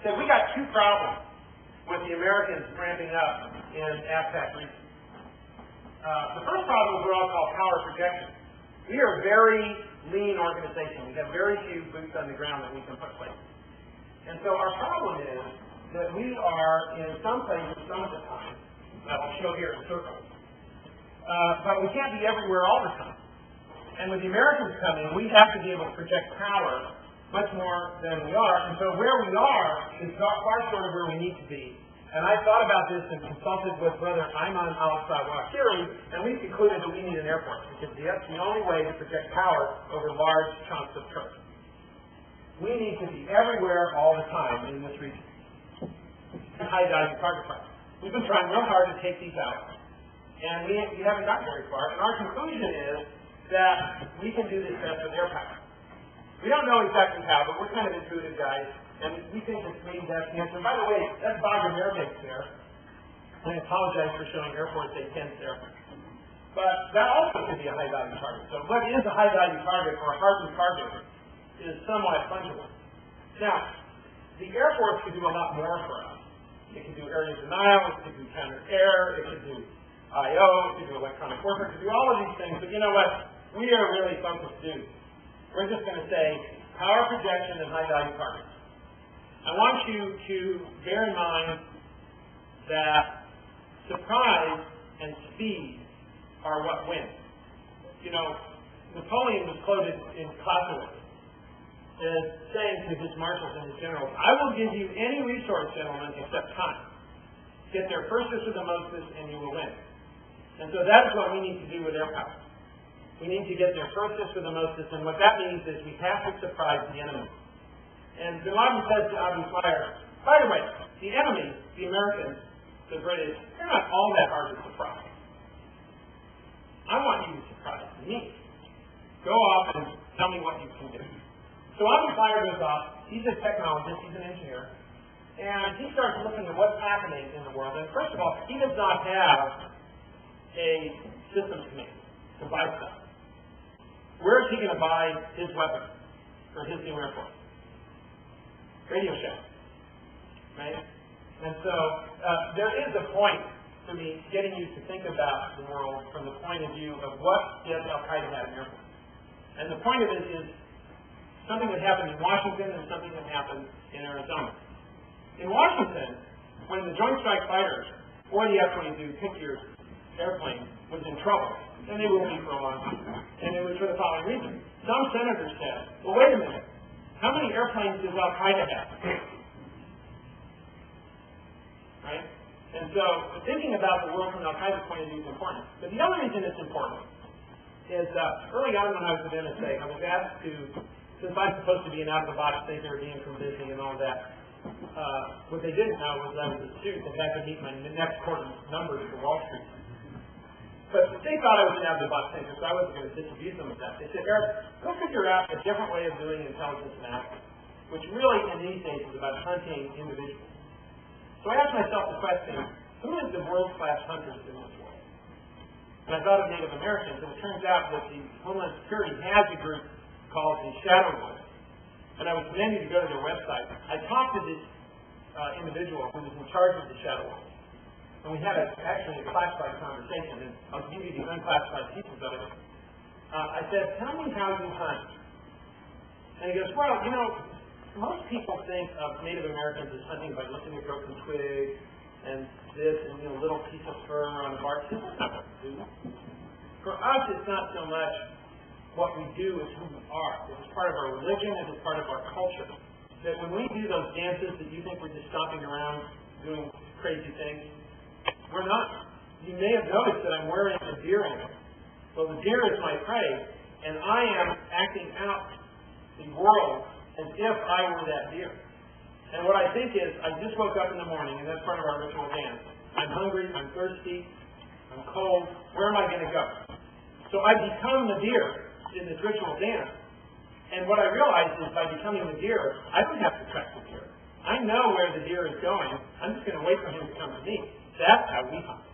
said, we got two problems with the Americans ramping up in AFPAC region. The first problem is what I'll call power projection. We are a very lean organization. We have very few boots on the ground that we can put places. And so our problem is that we are in some places some of the time, that I'll show here in circles, but we can't be everywhere all the time. And with the Americans coming, we have to be able to project power much more than we are. And so where we are is far short of where we need to be. And I thought about this and consulted with Brother Ayman al-Zawahiri, and we concluded that we need an airport, because that's the only way to project power over large chunks of turf. We need to be everywhere all the time in this region. High-value target prices. We've been trying real hard to take these out, and we haven't gotten very far. And our conclusion is that we can do this best with air power. We don't know exactly how, but we're kind of intuitive guys, and we think that maybe that's the answer. By the way, that's Bagram Air Base there. I apologize for showing Air Force Base there. But that also could be a high-value target. So what is a high-value target or a hardened target is somewhat fungible. Now, the Air Force could do a lot more for us. It could do area denial, it could do counter-air, it could do I.O., it could do electronic warfare, it could do all of these things. But you know what? We are really focused dudes. We're just going to say power projection and high-value targets. I want you to bear in mind that surprise and speed are what win. You know, Napoleon was quoted in Clausewitz as saying to his marshals and his generals, I will give you any resource, gentlemen, except time. Get there firstest or the mostest, and you will win. And so that is what we need to do with air power. We need to get there firstest or the mostest, and what that means is we have to surprise the enemy. And Bin Laden says to Abu Fire, by the way, the enemy, the Americans, the British, they're not all that hard to surprise. I want you to surprise me. Go off and tell me what you can do. So Abu Fire goes off. He's a technologist. He's an engineer. And he starts looking at what's happening in the world. And first of all, he does not have a systems command to buy stuff. Where is he going to buy his weapon for his new Air Force? Radio Shack. Right? And so there is a point to me getting you to think about the world from the point of view of what does Al-Qaeda have in Air Force. And the point of it is something that happened in Washington and something that happened in Arizona. In Washington, when the Joint Strike Fighters or the F-22 pick your airplane was in trouble, and they will be for a long time, and it was for the following reason. Some senators said, well, wait a minute, how many airplanes does Al-Qaeda have? Right? And so thinking about the world from Al-Qaeda's point of view is important. But the other reason it's important is early on when I was at NSA, I was asked to, since I'm supposed to be an out-of-the-box thinker, being from Disney and all that, what they didn't know was I was a student that had to meet my next quarter's numbers for Wall Street. But they thought I was an out-of-the-box thinker, so I wasn't going to disabuse them of that. They said, Eric, go figure out a different way of doing intelligence analysis, which really in these days is about hunting individuals. So I asked myself the question, who is the world-class hunters in this world? And I thought of Native Americans, and it turns out that the Homeland Security has a group called the Shadow Wolves. And I was commanded to go to their website. I talked to this individual who was in charge of the Shadow Wolves. And we had actually a classified conversation, and I'll give you the unclassified pieces of it. I said, tell me how you hunt. And he goes, well, you know, most people think of Native Americans as hunting by looking at broken twigs and this and, you know, little piece of fur on the bark. That's not what we do. For us, it's not so much what we do, it's who we are. It's part of our religion, and it's part of our culture. That when we do those dances that you think we're just stomping around doing crazy things, we're not. You may have noticed that I'm wearing a deer antler. Well, the deer is my prey, and I am acting out the world as if I were that deer. And what I think is, I just woke up in the morning, and that's part of our ritual dance. I'm hungry, I'm thirsty, I'm cold. Where am I going to go? So I become the deer in this ritual dance. And what I realized is by becoming the deer, I don't have to track the deer. I know where the deer is going. I'm just going to wait for him to come to me. That's how we hunt.